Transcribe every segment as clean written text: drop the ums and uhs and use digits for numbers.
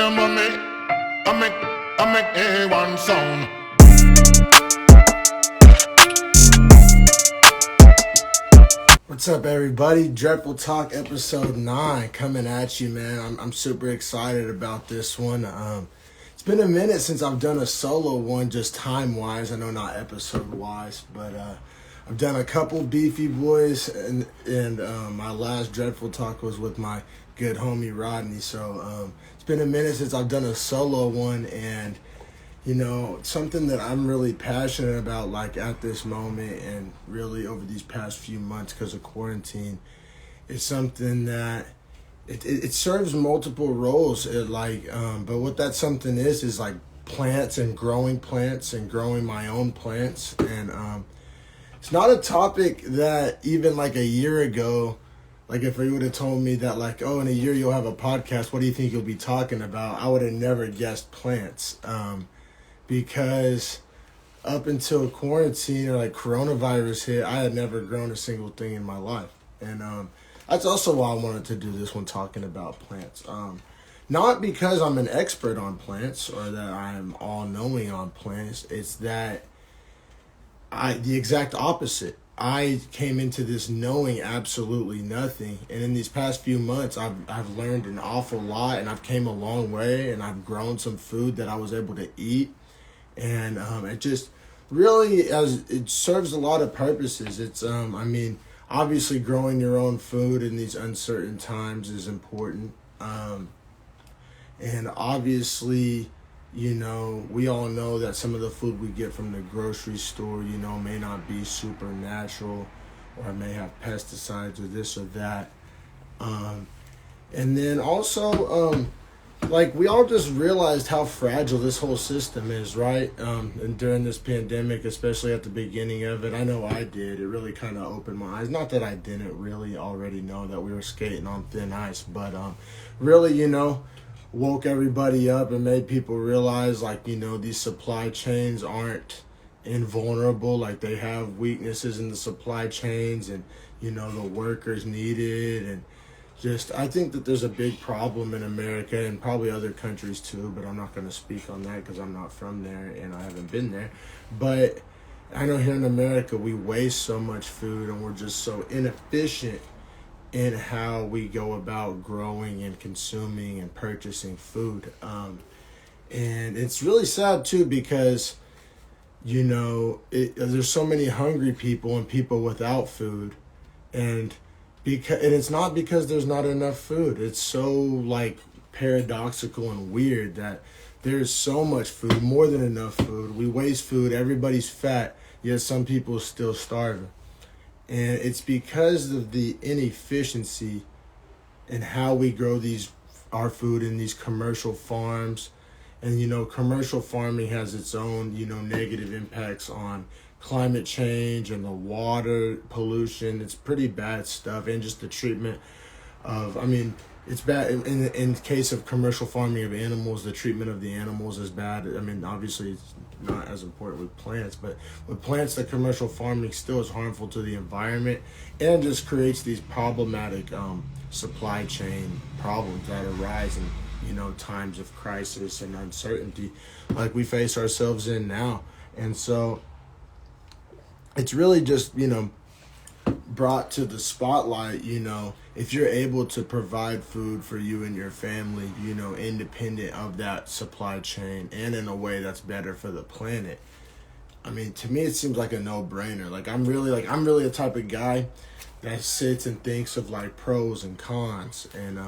your mommy. I make A1 sound. What's up, everybody? Dreadful Talk episode 9 coming at you, man. I'm super excited about this one. It's been a minute since I've done a solo one, just time-wise. I know not episode-wise, but I've done a couple Beefy Boys, and my last Dreadful Talk was with my good homie Rodney. So it's been a minute since I've done a solo one, and you know, something that I'm really passionate about, like at this moment and really over these past few months because of quarantine, is something that it serves multiple roles. But what that something is like plants and growing my own plants. And it's not a topic that even like a year ago, like if you would have told me that like, oh, in a year you'll have a podcast, what do you think you'll be talking about? I would have never guessed plants. Because up until quarantine or like coronavirus hit, I had never grown a single thing in my life. And that's also why I wanted to do this one, talking about plants. Not because I'm an expert on plants or that I'm all-knowing on plants. It's that the exact opposite. I came into this knowing absolutely nothing. And in these past few months, I've learned an awful lot, and I've came a long way, and I've grown some food that I was able to eat. And it just really, it serves a lot of purposes. It's obviously growing your own food in these uncertain times is important. And obviously, you know, we all know that some of the food we get from the grocery store, you know, may not be super natural or may have pesticides or this or that. And then also, like, we all just realized how fragile this whole system is, right? And during this pandemic, especially at the beginning of it, I know I did. It really kind of opened my eyes. Not that I didn't really already know that we were skating on thin ice, but really, you know, woke everybody up and made people realize, like, you know, these supply chains aren't invulnerable. Like, they have weaknesses in the supply chains, and, you know, the workers needed, and I think that there's a big problem in America and probably other countries too, but I'm not going to speak on that because I'm not from there and I haven't been there. But I know here in America we waste so much food, and we're just so inefficient in how we go about growing and consuming and purchasing food. And it's really sad too because, you know, there's so many hungry people and people without food. And it's not because there's not enough food. It's so like paradoxical and weird that there's so much food, more than enough food. We waste food. Everybody's fat, yet some people are still starving. And it's because of the inefficiency in how we grow our food in these commercial farms. And, you know, commercial farming has its own, you know, negative impacts on climate change and the water pollution. It's pretty bad stuff. And just the treatment of, it's bad in case of commercial farming of animals. The treatment of the animals is bad. Obviously it's not as important with plants, but with plants, the commercial farming still is harmful to the environment and just creates these problematic supply chain problems that arise in, you know, times of crisis and uncertainty like we face ourselves in now. And so it's really just, you know, brought to the spotlight, you know, if you're able to provide food for you and your family, you know, independent of that supply chain and in a way that's better for the planet. To me, it seems like a no-brainer. I'm really a type of guy that sits and thinks of like pros and cons and,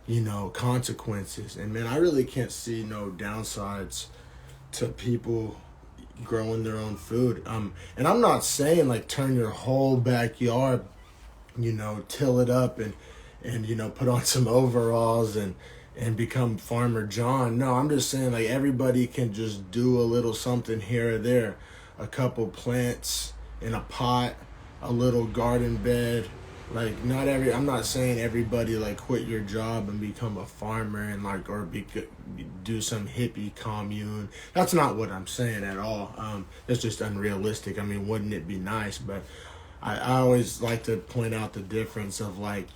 you know, consequences. And man, I really can't see no downsides to people growing their own food. And I'm not saying like turn your whole backyard, you know, till it up and you know, put on some overalls and become Farmer John. No, I'm just saying like everybody can just do a little something here or there. A couple plants in a pot, a little garden bed. Like I'm not saying everybody like quit your job and become a farmer and like, or do some hippie commune. That's not what I'm saying at all. That's just unrealistic. Wouldn't it be nice? But I always like to point out the difference of, like,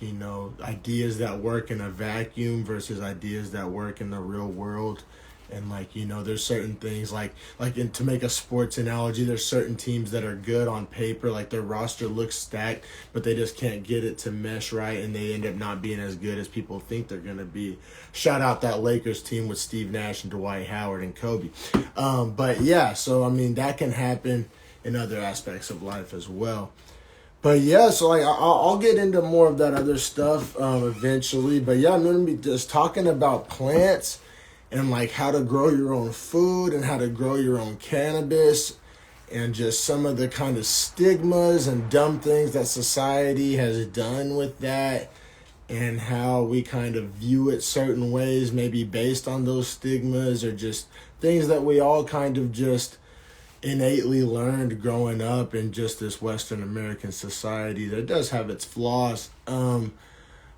ideas that work in a vacuum versus ideas that work in the real world. And, like, there's certain things to make a sports analogy, there's certain teams that are good on paper, like their roster looks stacked, but they just can't get it to mesh right, and they end up not being as good as people think they're going to be. Shout out that Lakers team with Steve Nash and Dwight Howard and Kobe. But yeah, so I mean, that can happen in other aspects of life as well. But yeah, so like I'll get into more of that other stuff eventually. But yeah, I'm gonna be just talking about plants and like how to grow your own food and how to grow your own cannabis and just some of the kind of stigmas and dumb things that society has done with that and how we kind of view it certain ways, maybe based on those stigmas or just things that we all kind of just innately learned growing up in just this Western American society that does have its flaws.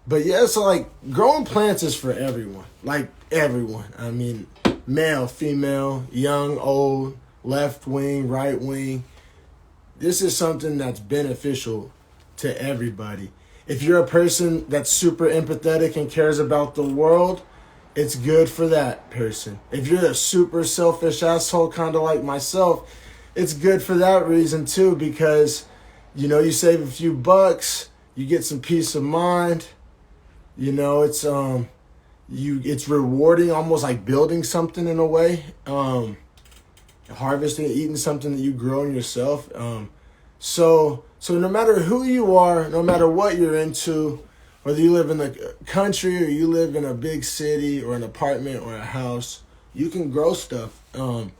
But yeah, so like growing plants is for everyone, like everyone. I mean, male, female, young, old, left wing, right wing. This is something that's beneficial to everybody. If you're a person that's super empathetic and cares about the world, it's good for that person. If you're a super selfish asshole, kind of like myself, it's good for that reason too, because, you save a few bucks, you get some peace of mind, it's it's rewarding, almost like building something in a way, harvesting, eating something that you grow in yourself. So no matter who you are, no matter what you're into, whether you live in the country or you live in a big city or an apartment or a house, you can grow stuff. And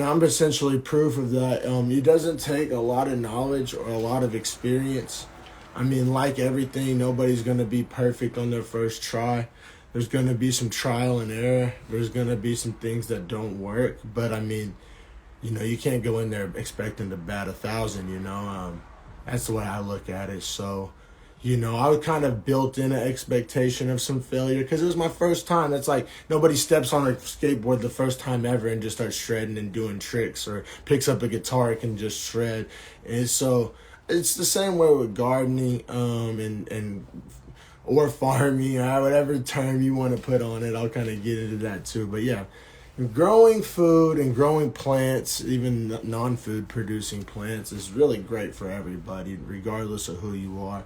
I'm essentially proof of that. It doesn't take a lot of knowledge or a lot of experience. I mean, like everything, nobody's going to be perfect on their first try. There's going to be some trial and error. There's going to be some things that don't work. But, I mean, you can't go in there expecting to bat 1,000, That's the way I look at it. So, I was kind of built in an expectation of some failure because it was my first time. It's like nobody steps on a skateboard the first time ever and just starts shredding and doing tricks, or picks up a guitar and can just shred. And so it's the same way with gardening or farming, or whatever term you want to put on it. I'll kind of get into that too. But yeah, growing food and growing plants, even non-food producing plants, is really great for everybody, regardless of who you are.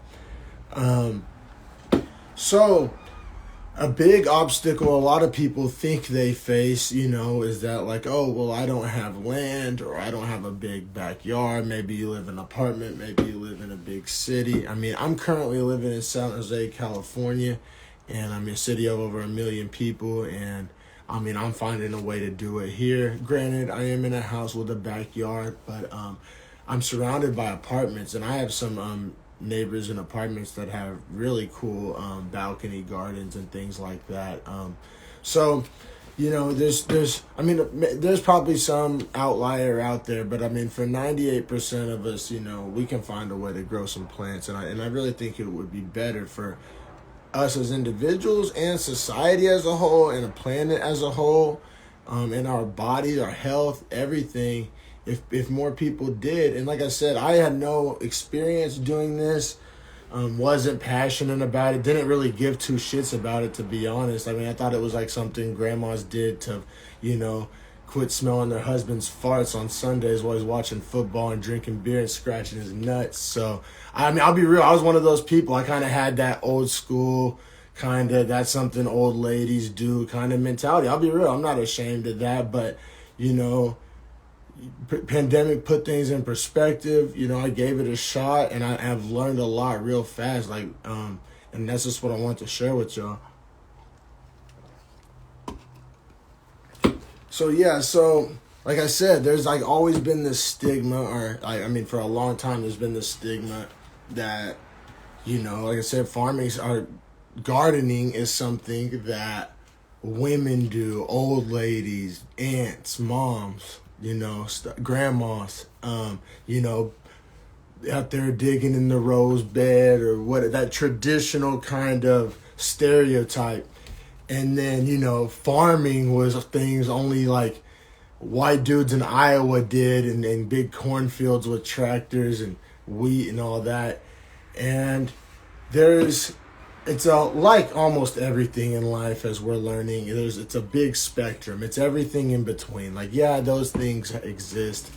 So a big obstacle a lot of people think they face, is that like, oh, well, I don't have land, or I don't have a big backyard. Maybe you live in an apartment, maybe you live in a big city. I mean, I'm currently living in San Jose, California, and I'm a city of over 1 million people, and I mean, I'm finding a way to do it here. Granted, I am in a house with a backyard, but I'm surrounded by apartments, and I have some neighbors in apartments that have really cool balcony gardens and things like that. So, there's probably some outlier out there, but I mean, for 98% of us, we can find a way to grow some plants, and I really think it would be better for us as individuals and society as a whole and the planet as a whole, and our bodies, our health, everything, if more people did. And like I said, I had no experience doing this, wasn't passionate about it, didn't really give two shits about it, to be honest. I mean, I thought it was like something grandmas did to, quit smelling their husband's farts on Sundays while he's watching football and drinking beer and scratching his nuts. So, I mean, I'll be real, I was one of those people. I kind of had that old school, kind of, that's something old ladies do kind of mentality. I'll be real, I'm not ashamed of that, but, pandemic put things in perspective. I gave it a shot, and I have learned a lot real fast. Like, and that's just what I want to share with y'all. So yeah, so like I said, there's like always been this stigma, or I mean, for a long time, there's been this stigma that, like I said, gardening is something that women do, old ladies, aunts, moms, grandmas, out there digging in the rose bed, or what, that traditional kind of stereotype. And then, farming was things only like white dudes in Iowa did, and big cornfields with tractors, and wheat and all that. And it's like almost everything in life, as we're learning, it's a big spectrum. It's everything in between. Like, yeah, those things exist,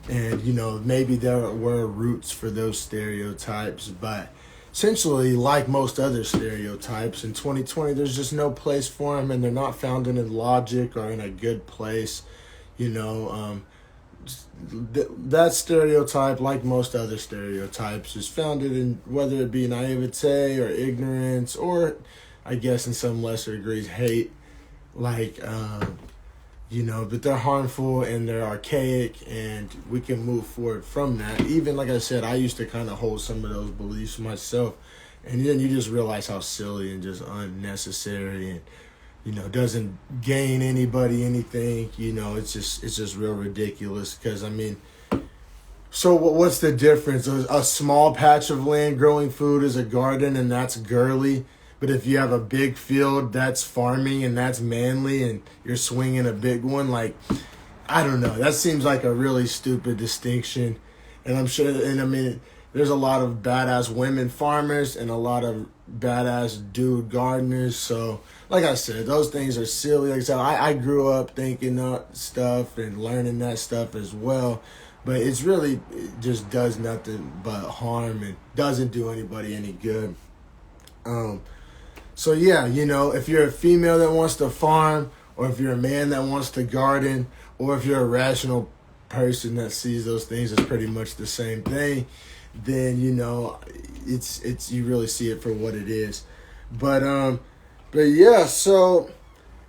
and maybe there were roots for those stereotypes, but essentially, like most other stereotypes in 2020, there's just no place for them, and they're not founded in logic or in a good place. That stereotype, like most other stereotypes, is founded in whether it be naivete or ignorance, or I guess in some lesser degrees hate. Like, but they're harmful and they're archaic, and we can move forward from that. Even, like I said, I used to kind of hold some of those beliefs myself, and then you just realize how silly and just unnecessary, and doesn't gain anybody anything. It's just real ridiculous. Because so what's the difference? A small patch of land growing food is a garden, and that's girly. But if you have a big field, that's farming, and that's manly, and you're swinging a big one. Like, I don't know. That seems like a really stupid distinction. And I'm sure, there's a lot of badass women farmers and a lot of badass dude gardeners. So, like I said, those things are silly. Like I said, I grew up thinking that stuff and learning that stuff as well. But it just does nothing but harm and doesn't do anybody any good. So yeah, if you're a female that wants to farm, or if you're a man that wants to garden, or if you're a rational person that sees those things as pretty much the same thing, then it's you really see it for what it is. But yeah, so,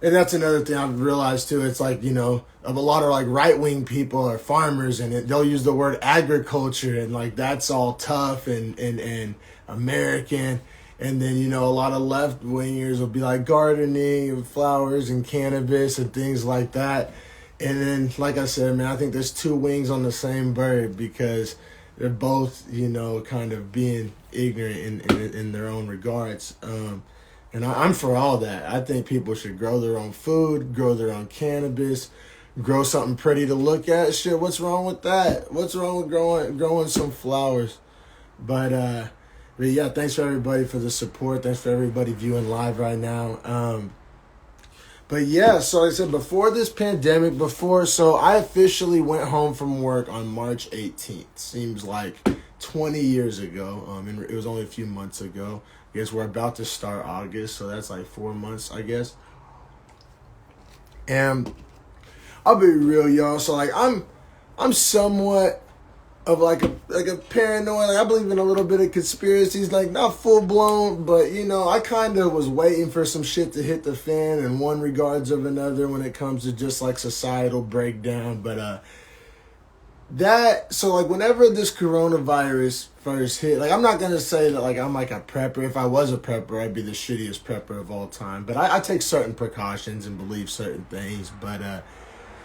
and that's another thing I've realized too. It's like, of a lot of like right-wing people are farmers, and they'll use the word agriculture, and like that's all tough and American. And then, a lot of left-wingers will be like gardening and flowers and cannabis and things like that. And then, like I said, I think there's two wings on the same bird, because they're both, kind of being ignorant in their own regards. And I'm for all that. I think people should grow their own food, grow their own cannabis, grow something pretty to look at. Shit, what's wrong with that? What's wrong with growing some flowers? But yeah, thanks for everybody for the support. Thanks for everybody viewing live right now. But yeah, so like I said, before this pandemic, so I officially went home from work on March 18th. Seems like 20 years ago. And it was only a few months ago. I guess we're about to start August, so that's like 4 months, I guess. And I'll be real, y'all. So like I'm somewhat of like a paranoid. Like, I believe in a little bit of conspiracies, like not full blown, but I kind of was waiting for some shit to hit the fan in one regards of another when it comes to just like societal breakdown. But so like whenever this coronavirus first hit, like I'm not gonna say that like I'm like a prepper. If I was a prepper, I'd be the shittiest prepper of all time. But I take certain precautions and believe certain things. But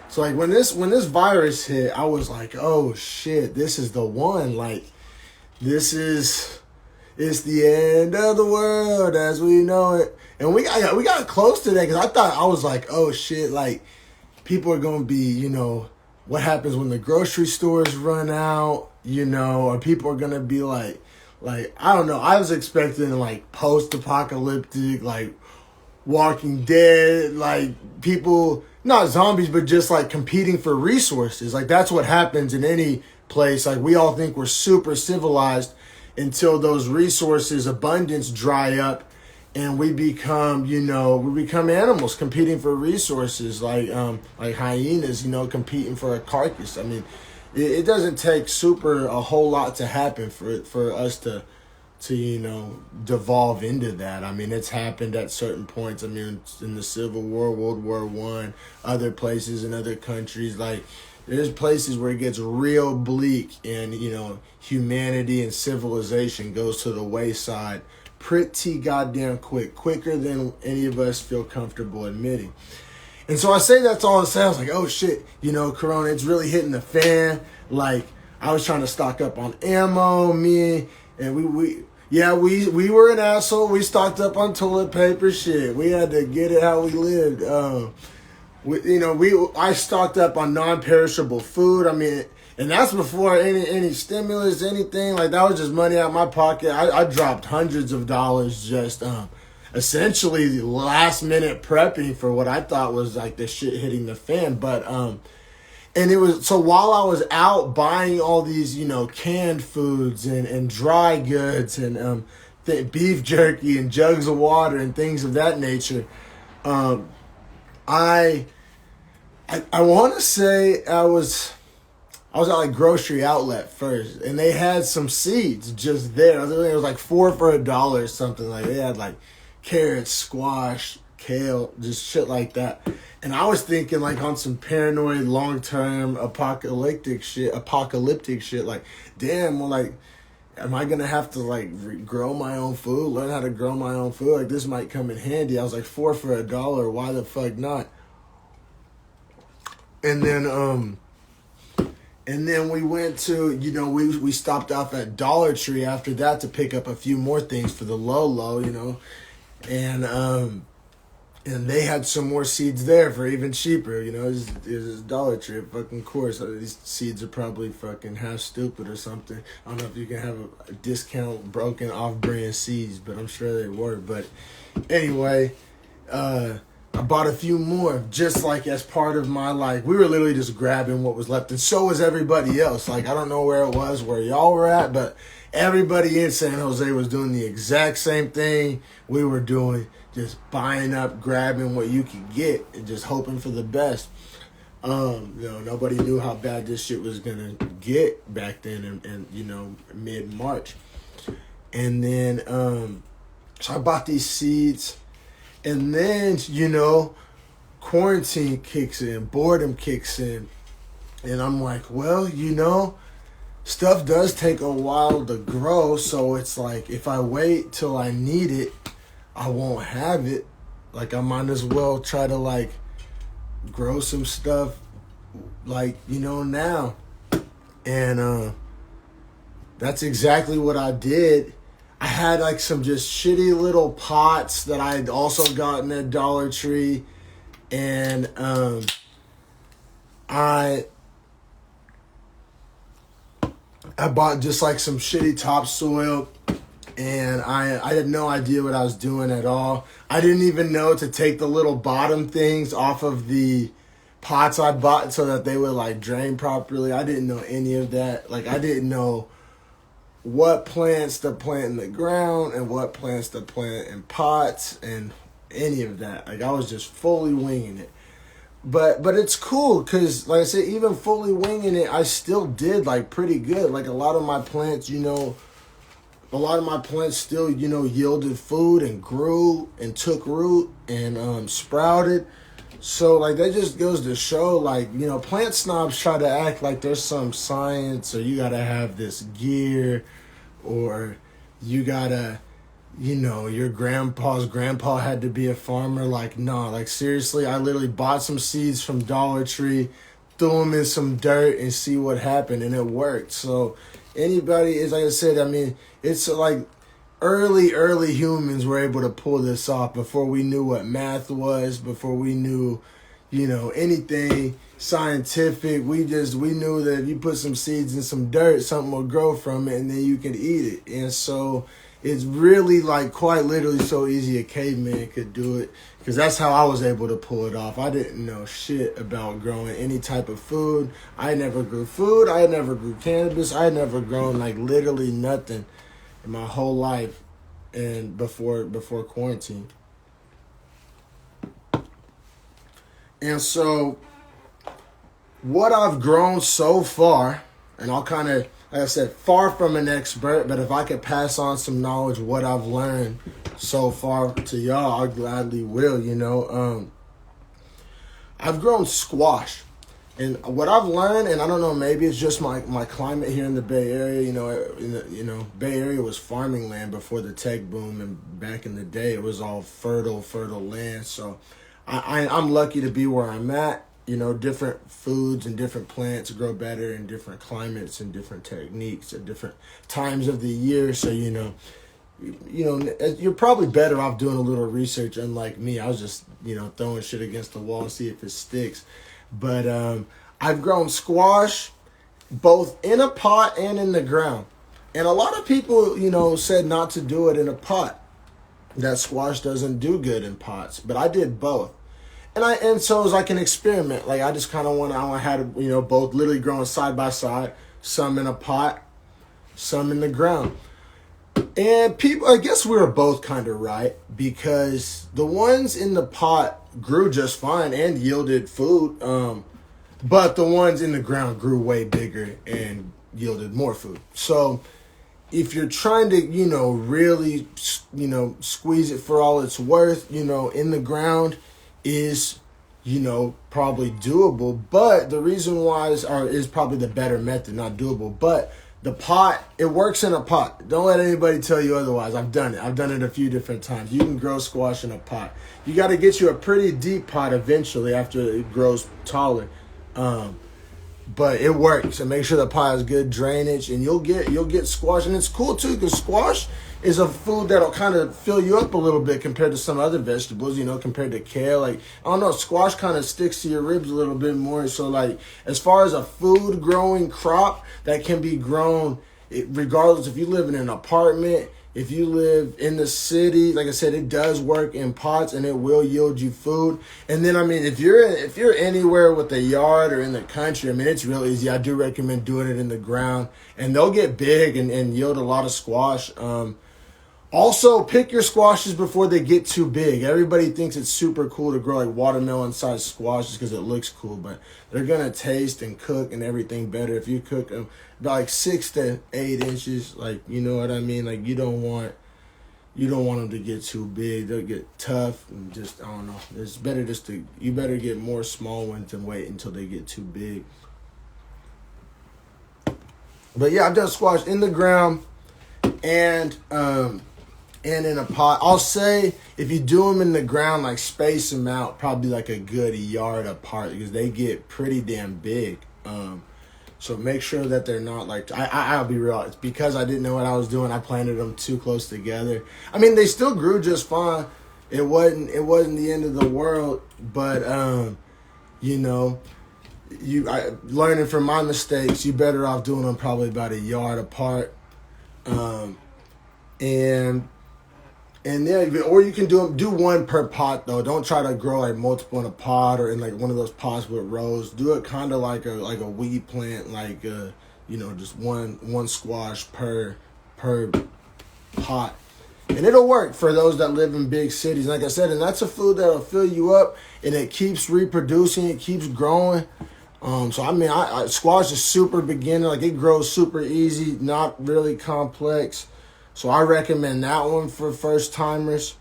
so like when this virus hit, I was like, oh shit, this is the one. Like, it's the end of the world as we know it. And we got close to that, because I was like, oh shit, like people are gonna be, what happens when the grocery stores run out, or people are gonna be like I don't know. I was expecting like post-apocalyptic, like Walking Dead, like people, not zombies, but just like competing for resources. Like that's what happens in any place. Like we all think we're super civilized until those resources abundance dry up, and we become animals competing for resources, like hyenas, competing for a carcass. I mean, it doesn't take a whole lot to happen for us to devolve into that. I mean, it's happened at certain points. I mean, in the Civil War, World War I, other places in other countries. Like, there's places where it gets real bleak, and, humanity and civilization goes to the wayside pretty goddamn quicker than any of us feel comfortable admitting. And so I say that's all it sounds like, oh shit, Corona, it's really hitting the fan. Like, I was trying to stock up on ammo, and we were an asshole. We stocked up on toilet paper. Shit, we had to get it how we lived. I stocked up on non-perishable food. I mean, And that's before any stimulus, anything. Like, that was just money out of my pocket. I dropped hundreds of dollars just essentially last minute prepping for what I thought was like the shit hitting the fan. But and it was, so while I was out buying all these, canned foods and dry goods and beef jerky and jugs of water and things of that nature, I want to say I was at like grocery outlet first, and they had some seeds just there. I think it was like 4 for $1 or something. Like, they had like carrots, squash, kale, just shit like that. And I was thinking like on some paranoid, long-term, apocalyptic shit. Like, damn, well, like, am I gonna have to like grow my own food, learn how to grow my own food? Like, this might come in handy. I was like, 4 for $1. Why the fuck not? And then we went to, we stopped off at Dollar Tree after that to pick up a few more things for the low, and they had some more seeds there for even cheaper, it was Dollar Tree, of fucking course. These seeds are probably fucking half stupid or something. I don't know if you can have a discount broken off-brand seeds, but I'm sure they were. But anyway, I bought a few more just like as part of my, like, we were literally just grabbing what was left, and so was everybody else. Like, I don't know where it was, where y'all were at, but everybody in San Jose was doing the exact same thing we were doing, just buying up, grabbing what you could get, and just hoping for the best. Nobody knew how bad this shit was gonna get back then in mid-March. And then, so I bought these seeds. And then, quarantine kicks in, boredom kicks in. And I'm like, well, stuff does take a while to grow. So it's like, if I wait till I need it, I won't have it. Like, I might as well try to, like, grow some stuff, like, now. And that's exactly what I did. I had like some just shitty little pots that I had also gotten at Dollar Tree, and I bought just like some shitty topsoil, and I had no idea what I was doing at all. I didn't even know to take the little bottom things off of the pots I bought so that they would like drain properly. I didn't know any of that. Like, I didn't know what plants to plant in the ground and what plants to plant in pots and any of that. Like, I was just fully winging it. But it's cool because, like I said, even fully winging it, I still did like pretty good. Like, a lot of my plants, still, yielded food and grew and took root and sprouted. So, like, that just goes to show, like, plant snobs try to act like there's some science, or you gotta have this gear, or you gotta, your grandpa's grandpa had to be a farmer. Like, nah, like, seriously, I literally bought some seeds from Dollar Tree, threw them in some dirt, and see what happened, and it worked. So, anybody is, like I said, I mean, it's like early humans were able to pull this off before we knew what math was, before we knew, anything scientific. We knew that if you put some seeds in some dirt, something will grow from it, and then you can eat it. And so it's really, like, quite literally so easy a caveman could do it, because that's how I was able to pull it off. I didn't know shit about growing any type of food. I never grew food. I never grew cannabis. I had never grown, like, literally nothing in my whole life, and before quarantine. And so what I've grown so far, and I'll kind of, like I said, far from an expert, but if I could pass on some knowledge, what I've learned so far to y'all, I gladly will. I've grown squash. And what I've learned, and I don't know, maybe it's just my climate here in the Bay Area. Bay Area was farming land before the tech boom, and back in the day, it was all fertile land. So I'm lucky to be where I'm at. Different foods and different plants grow better in different climates and different techniques at different times of the year. So you're probably better off doing a little research, unlike me. I was just throwing shit against the wall and see if it sticks. But I've grown squash, both in a pot and in the ground. And a lot of people, said not to do it in a pot. That squash doesn't do good in pots, but I did both. And so it was like an experiment. Like I just kind of I had, both literally growing side by side, some in a pot, some in the ground. And people, I guess we were both kind of right, because the ones in the pot grew just fine and yielded food. But the ones in the ground grew way bigger and yielded more food. So if you're trying to, really, squeeze it for all it's worth, in the ground is, probably doable. But the reason why is probably the better method, not doable. But the pot, it works in a pot. Don't let anybody tell you otherwise. I've done it. I've done it a few different times. You can grow squash in a pot. You got to get you a pretty deep pot eventually after it grows taller. But it works, and make sure the pot has good drainage, and you'll get squash. And it's cool too, because squash is a food that'll kind of fill you up a little bit compared to some other vegetables, compared to kale. Like, I don't know, squash kind of sticks to your ribs a little bit more. So like, as far as a food growing crop that can be grown, regardless if you live in an apartment, if you live in the city, like I said, it does work in pots and it will yield you food. And then, if you're anywhere with a yard or in the country, it's real easy. I do recommend doing it in the ground, and they'll get big and yield a lot of squash. Also, pick your squashes before they get too big. Everybody thinks it's super cool to grow like watermelon-sized squashes because it looks cool, but they're going to taste and cook and everything better if you cook them about like 6 to 8 inches. Like, you know what I mean? Like, you don't want them to get too big. They'll get tough and just, I don't know. It's better you better get more small ones and wait until they get too big. But yeah, I've done squash in the ground and in a pot. I'll say if you do them in the ground, like space them out probably like a good yard apart, because they get pretty damn big. So make sure that they're not like, I'll be real, it's because I didn't know what I was doing. I planted them too close together. They still grew just fine. It wasn't the end of the world, but learning from my mistakes, you better off doing them probably about a yard apart. And yeah, or you can do one per pot though. Don't try to grow like multiple in a pot or in like one of those pots with rows. Do it kind of like a weed plant, like just one squash per pot, and it'll work for those that live in big cities. Like I said, and that's a food that'll fill you up, and it keeps reproducing, it keeps growing. So squash is super beginner, like it grows super easy, not really complex. So I recommend that one for first timers.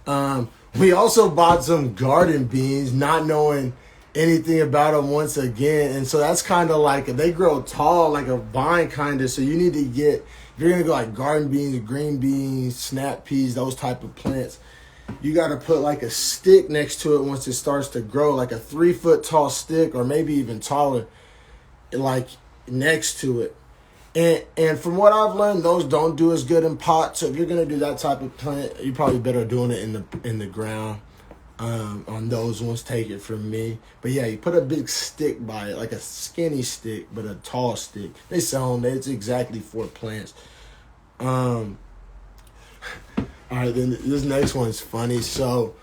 We also bought some garden beans, not knowing anything about them once again. And so that's kind of like, they grow tall like a vine kind of. So you need to get, if you're going to go like garden beans, green beans, snap peas, those type of plants, you got to put like a stick next to it once it starts to grow, like a 3-foot tall stick or maybe even taller, like next to it. And from what I've learned, those don't do as good in pots. So if you're gonna do that type of plant, you probably better doing it in the ground. On those ones, take it from me. But yeah, you put a big stick by it, like a skinny stick, but a tall stick. They sell them. It's exactly for plants. All right, then this next one's funny. So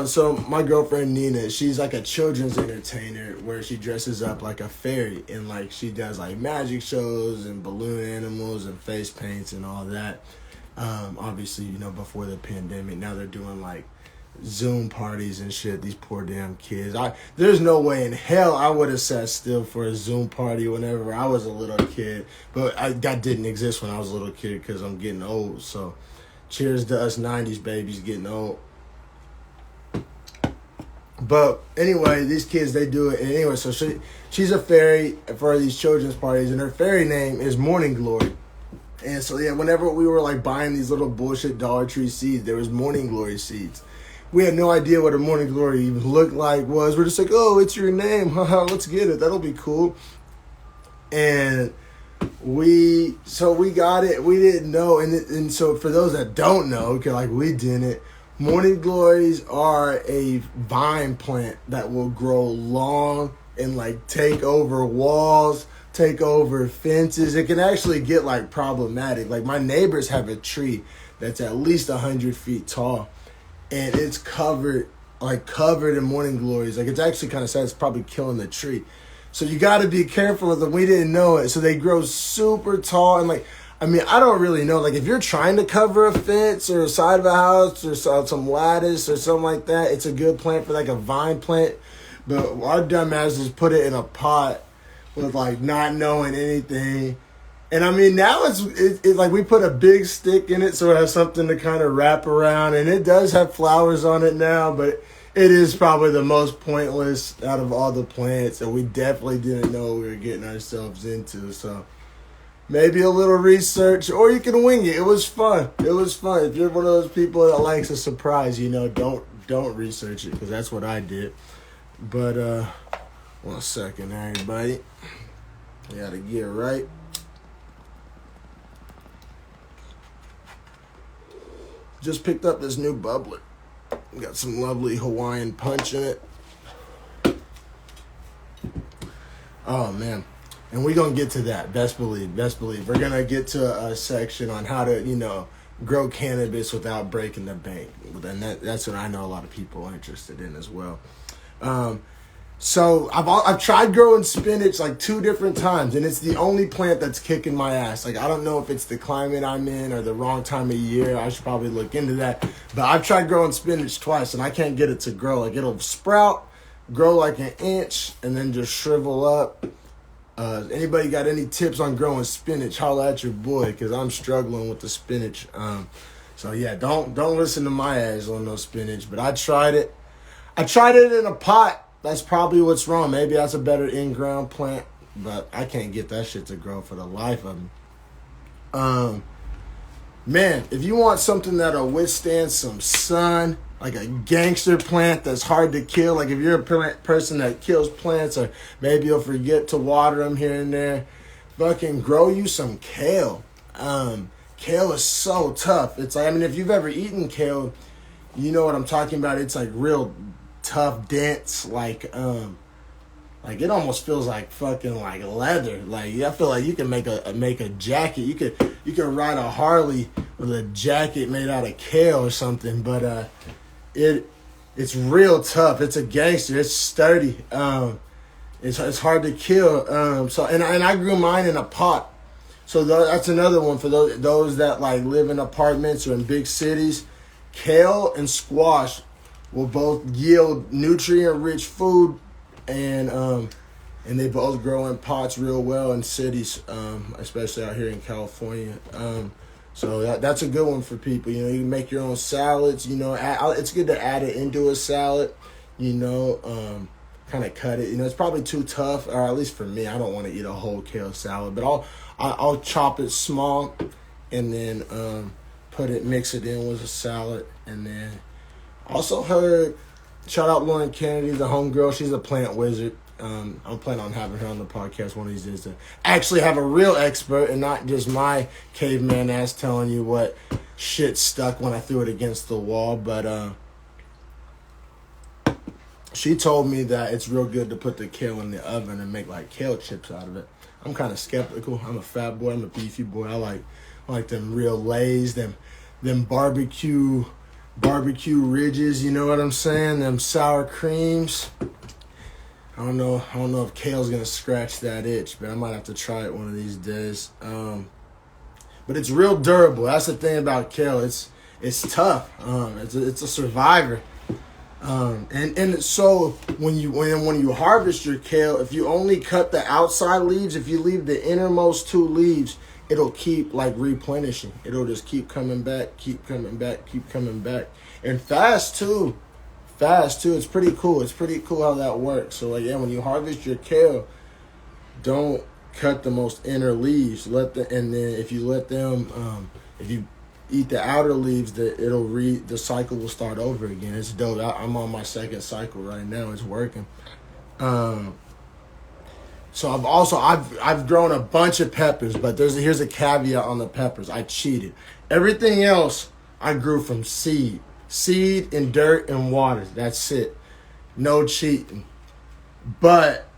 so my girlfriend Nina, she's like a children's entertainer where she dresses up like a fairy, and like she does like magic shows and balloon animals and face paints and all that. Obviously, before the pandemic, now they're doing like Zoom parties and shit. These poor damn kids. There's no way in hell I would have sat still for a Zoom party whenever I was a little kid. But that didn't exist when I was a little kid because I'm getting old. So cheers to us 90s babies getting old. But anyway, these kids, they do it. And anyway, so she's a fairy for these children's parties, and her fairy name is Morning Glory. And so, yeah, whenever we were like buying these little bullshit Dollar Tree seeds, there was Morning Glory seeds. We had no idea what a Morning Glory even looked like was. We're just like, oh, it's your name. Haha, let's get it. That'll be cool. And we got it. We didn't know. And so for those that don't know, okay, like we didn't, Morning Glories are a vine plant that will grow long and like take over walls. take over fences. It can actually get like problematic. Like my neighbors have a tree that's at least 100 feet tall, and it's covered in morning glories. Like it's actually kind of sad. It's probably killing the tree. So you got to be careful with them. We didn't know it. So they grow super tall. And like, I mean, I don't really know. Like if you're trying to cover a fence or a side of a house or some lattice or something like that, it's a good plant for like a vine plant. But our dumbasses put it in a pot with like not knowing anything. And I mean, now it's like we put a big stick in it so it has something to kind of wrap around. And it does have flowers on it now, but it is probably the most pointless out of all the plants. And we definitely didn't know what we were getting ourselves into. So maybe a little research, or you can wing it. It was fun. It was fun. If you're one of those people that likes a surprise, don't research it, because that's what I did. But 1 second, everybody. You gotta get right. Just picked up this new bubbler. Got some lovely Hawaiian punch in it. Oh man. And we're going to get to that. Best believe. We're going to get to a section on how to, grow cannabis without breaking the bank. And that's what I know a lot of people are interested in as well. So I've tried growing spinach like 2 different times, and it's the only plant that's kicking my ass. Like, I don't know if it's the climate I'm in or the wrong time of year. I should probably look into that. But I've tried growing spinach twice, and I can't get it to grow. Like, it'll sprout, grow like an inch, and then just shrivel up. Anybody got any tips on growing spinach? Holla at your boy, because I'm struggling with the spinach. So yeah, don't listen to my ass on no spinach. But I tried it. I tried it in a pot. That's probably what's wrong. Maybe that's a better in-ground plant, but I can't get that shit to grow for the life of me. Man, if you want something that'll withstand some sun, like a gangster plant that's hard to kill, like if you're a person that kills plants, or maybe you'll forget to water them here and there, fucking grow you some kale. Kale is so tough. It's like, I mean, if you've ever eaten kale, you know what I'm talking about. It's like real tough, dense, like it almost feels like fucking like leather. Like I feel like you can make a jacket. You could ride a Harley with a jacket made out of kale or something. But it's real tough. It's a gangster. It's sturdy. It's hard to kill. So I grew mine in a pot. So that's another one for those that like live in apartments or in big cities. Kale and squash will both yield nutrient-rich food, and they both grow in pots real well in cities, especially out here in California. So that's a good one for people. You can make your own salads. It's good to add it into a salad. Kind of cut it. It's probably too tough, or at least for me, I don't want to eat a whole kale salad. But I'll chop it small, and then mix it in with a salad, and then. Also heard, shout out Lauren Kennedy, the homegirl. She's a plant wizard. I'm planning on having her on the podcast one of these days to actually have a real expert and not just my caveman ass telling you what shit stuck when I threw it against the wall. But she told me that it's real good to put the kale in the oven and make like kale chips out of it. I'm kind of skeptical. I'm a fat boy. I'm a beefy boy. I like them real lays, them barbecue ridges, you know what I'm saying? Them sour creams. I don't know if kale's gonna scratch that itch, but I might have to try it one of these days. But it's real durable. That's the thing about kale. It's tough. It's a survivor. And so when you harvest your kale, if you only cut the outside leaves, if you leave the innermost 2 leaves, it'll keep like replenishing. It'll just keep coming back. And fast too. It's pretty cool. It's pretty cool how that works. So when you harvest your kale, don't cut the most inner leaves. And then if you let them, if you eat the outer leaves, the cycle will start over again. It's dope. I'm on my 2nd cycle right now. It's working. So I've grown a bunch of peppers, but here's a caveat on the peppers. I cheated. Everything else I grew from seed and dirt and water. That's it. No cheating. But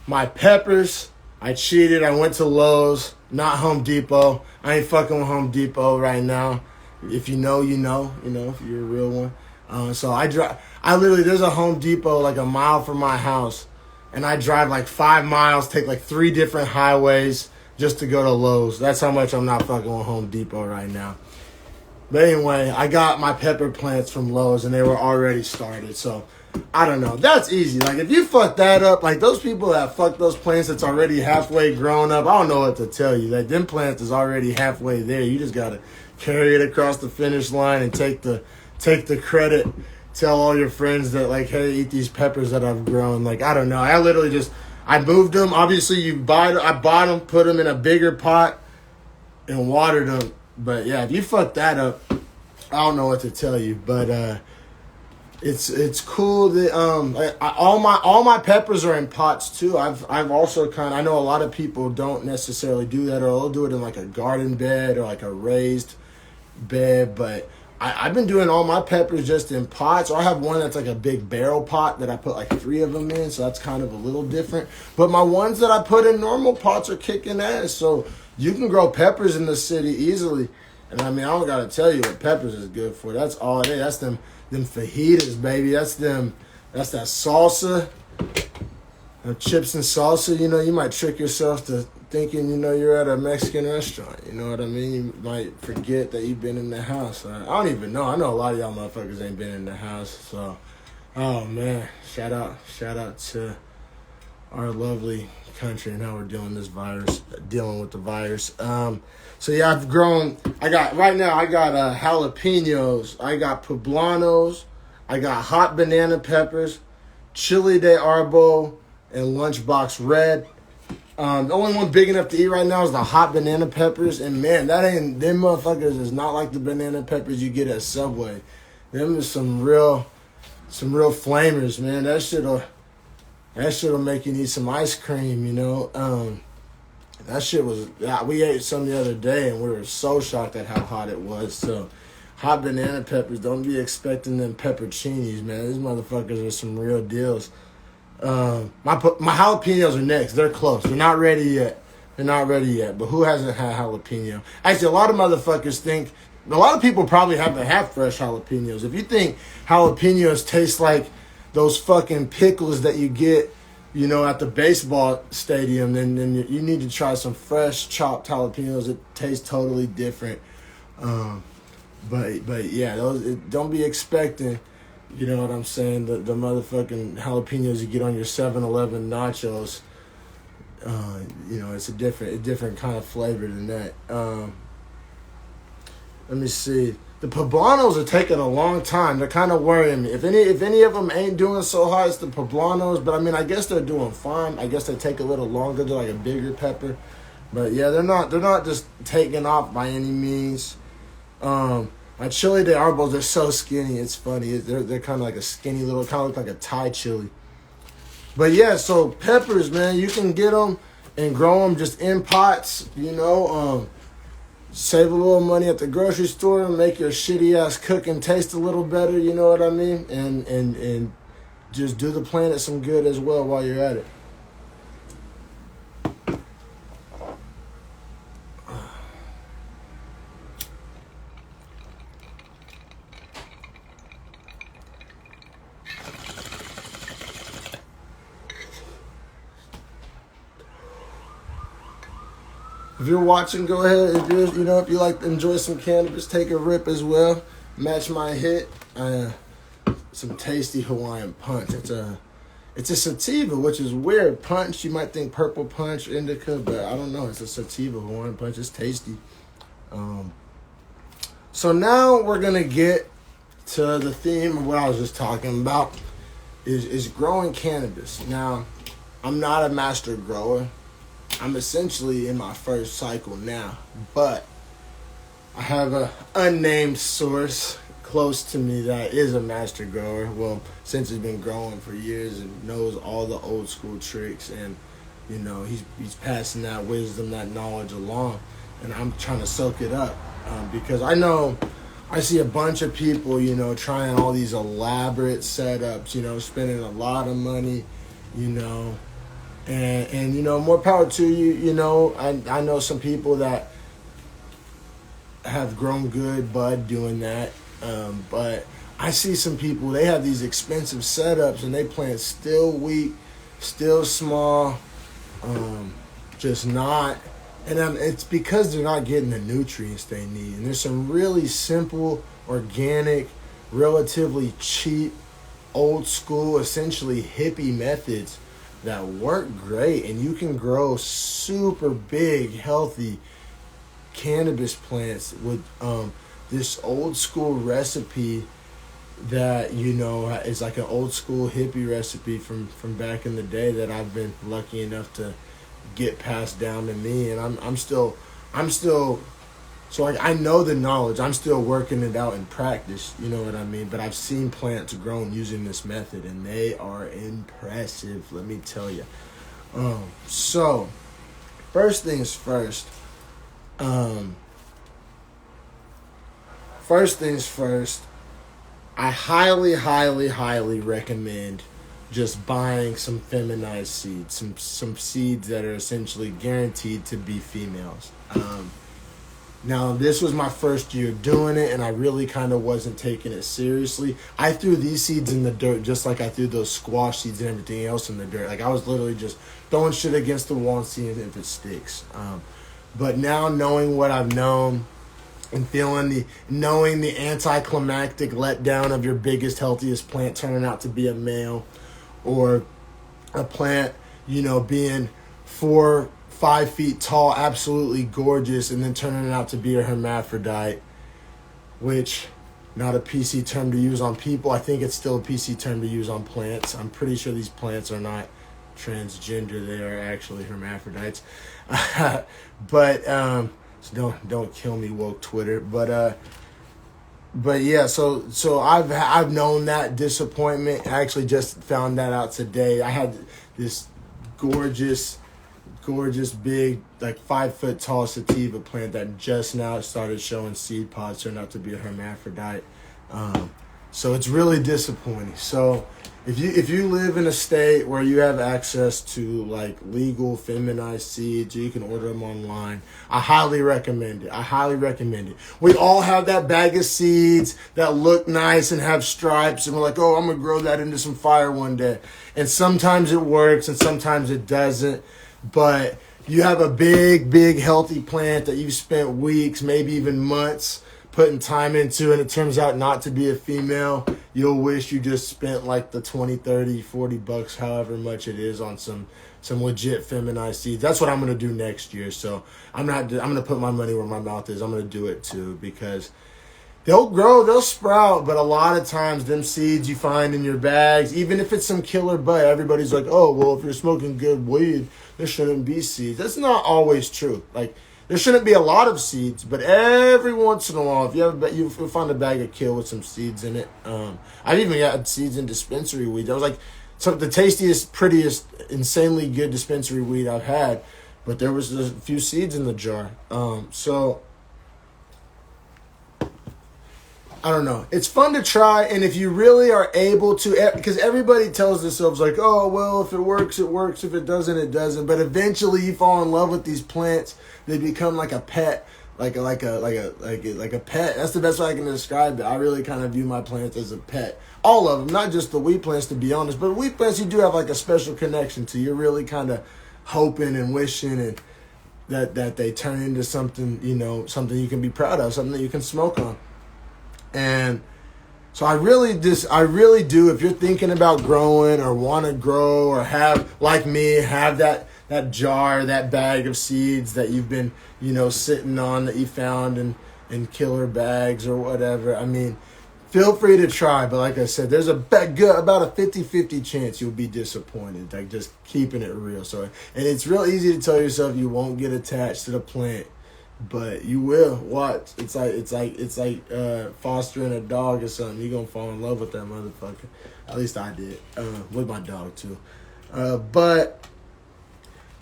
my peppers, I cheated. I went to Lowe's, not Home Depot. I ain't fucking with Home Depot right now. If you know, you know. You know, if you're a real one. So I drive. I literally, there's a Home Depot like a mile from my house, and I drive like 5 miles, take like 3 different highways just to go to Lowe's. That's how much I'm not fucking with Home Depot right now. But anyway, I got my pepper plants from Lowe's, and they were already started. So I don't know. That's easy. Like, if you fuck that up, like those people that fuck those plants that's already halfway grown up, I don't know what to tell you. Like, them plants is already halfway there. You just gotta carry it across the finish line and take the credit. Tell all your friends that, like, hey, eat these peppers that I've grown. Like, I don't know. I literally just, I moved them. Obviously, I bought them, put them in a bigger pot, and watered them. But yeah, if you fuck that up, I don't know what to tell you. But it's cool that all my peppers are in pots too. I've also I know a lot of people don't necessarily do that, or they'll do it in like a garden bed or like a raised bed. But I've been doing all my peppers just in pots. Or I have one that's like a big barrel pot that I put like 3 of them in, so that's kind of a little different. But my ones that I put in normal pots are kicking ass. So you can grow peppers in the city easily. And I mean, I don't gotta tell you what peppers is good for. That's all it is. That's them fajitas, baby. That's that salsa. Chips and salsa. You know, you might trick yourself to thinking, you know, you're at a Mexican restaurant. You know what I mean? You might forget that you've been in the house. I don't even know. I know a lot of y'all motherfuckers ain't been in the house. So, oh man, shout out to our lovely country and how we're dealing with the virus. So yeah, I've grown. I got jalapenos. I got poblanos. I got hot banana peppers, chili de arbo, and lunchbox red. The only one big enough to eat right now is the hot banana peppers. And man, them motherfuckers is not like the banana peppers you get at Subway. Them is some real flamers, man. That shit'll make you need some ice cream, you know. That shit was, we ate some the other day and we were so shocked at how hot it was. So, hot banana peppers, don't be expecting them pepperoncinis, man. These motherfuckers are some real deals. My jalapenos are next. They're close. They're not ready yet. But who hasn't had jalapeno? Actually, a lot of people probably haven't had fresh jalapenos. If you think jalapenos taste like those fucking pickles that you get, you know, at the baseball stadium, then you need to try some fresh chopped jalapenos. It tastes totally different. But yeah, don't be expecting, you know what I'm saying, the motherfucking jalapenos you get on your 7-Eleven nachos. You know, it's a different kind of flavor than that. Let me see. The poblanos are taking a long time. They're kind of worrying me. If any of them ain't doing so hot, it's the poblanos. But I mean, I guess they're doing fine. I guess they take a little longer. They're like a bigger pepper. But yeah, they're not just taking off by any means. My chili de arbos, they're so skinny. It's funny. They're kind of like a skinny little, kind of look like a Thai chili. But yeah, so peppers, man, you can get them and grow them just in pots. You know. Save a little money at the grocery store and make your shitty ass cooking taste a little better, you know what I mean? And just do the planet some good as well while you're at it. If you're watching, go ahead. If you like to enjoy some cannabis, take a rip as well. Match my hit. Some tasty Hawaiian punch. It's a sativa, which is weird. Punch, you might think purple punch, indica, but I don't know. It's a sativa Hawaiian punch. It's tasty. So now we're gonna get to the theme of what I was just talking about. Is growing cannabis. Now, I'm not a master grower. I'm essentially in my first cycle now, but I have an unnamed source close to me that is a master grower. Well, since he's been growing for years and knows all the old school tricks, and you know he's passing that wisdom, that knowledge along, and I'm trying to soak it up because I see a bunch of people, you know, trying all these elaborate setups, you know, spending a lot of money, you know. And you know, more power to you. You know, I know some people that have grown good bud doing that, but I see some people, they have these expensive setups and they plant still weak, still small, just not. And it's because they're not getting the nutrients they need. And there's some really simple, organic, relatively cheap, old school, essentially hippie methods that work great. And you can grow super big, healthy cannabis plants with this old school recipe that, you know, is like an old school hippie recipe from back in the day that I've been lucky enough to get passed down to me. And I'm still so like I know the knowledge. I'm still working it out in practice, you know what I mean? But I've seen plants grown using this method and they are impressive, let me tell you. So first things first. First things first, I highly recommend just buying some feminized seeds, some seeds that are essentially guaranteed to be females. Now, this was my first year doing it, and I really kind of wasn't taking it seriously. I threw these seeds in the dirt just like I threw those squash seeds and everything else in the dirt. Like, I was literally just throwing shit against the wall and seeing if it sticks. But now, knowing what I've known and knowing the anticlimactic letdown of your biggest, healthiest plant turning out to be a male, or a plant, you know, being 4-5 feet tall, absolutely gorgeous, and then turning out to be a hermaphrodite, which, not a PC term to use on people. I think it's still a PC term to use on plants. I'm pretty sure these plants are not transgender. They are actually hermaphrodites. But so don't kill me, woke Twitter. But yeah, so I've known that disappointment. I actually just found that out today. I had this gorgeous big, like 5 foot tall sativa plant that just now started showing seed pods, turned out to be a hermaphrodite. So it's really disappointing. So if you live in a state where you have access to like legal feminized seeds, you can order them online. I highly recommend it. We all have that bag of seeds that look nice and have stripes, and we're like, oh, I'm gonna grow that into some fire one day. And sometimes it works and sometimes it doesn't. But you have a big healthy plant that you've spent weeks, maybe even months putting time into, and it turns out not to be a female. You'll wish you just spent like the 20, 30, 40 bucks, however much it is, on some legit feminized seeds. That's what I'm going to do next year. So I'm going to put my money where my mouth is. I'm going to do it too, because they'll grow, they'll sprout, but a lot of times them seeds you find in your bags, even if it's some killer bud, everybody's like, oh, well, if you're smoking good weed, there shouldn't be seeds. That's not always true. Like, there shouldn't be a lot of seeds, but every once in a while, if you'll find a bag of kill with some seeds in it. I've even got seeds in dispensary weed. That was like the tastiest, prettiest, insanely good dispensary weed I've had, but there was a few seeds in the jar. So I don't know. It's fun to try, and if you really are able to, because everybody tells themselves like, oh, well, if it works, it works. If it doesn't, it doesn't. But eventually, you fall in love with these plants. They become like a pet, like a pet. That's the best way I can describe it. I really kind of view my plants as a pet. All of them, not just the weed plants, to be honest, but weed plants you do have like a special connection to. You're really kind of hoping and wishing and that they turn into something, you know, something you can be proud of, something that you can smoke on. And so I really do, if you're thinking about growing or want to grow or have, like me, have that jar, that bag of seeds that you've been, you know, sitting on, that you found in killer bags or whatever. I mean, feel free to try. But like I said, there's about a 50-50 chance you'll be disappointed. Like, just keeping it real. So, and it's real easy to tell yourself you won't get attached to the plant, but you will. Watch. It's like fostering a dog or something. You're gonna fall in love with that motherfucker. At least I did. With my dog too. But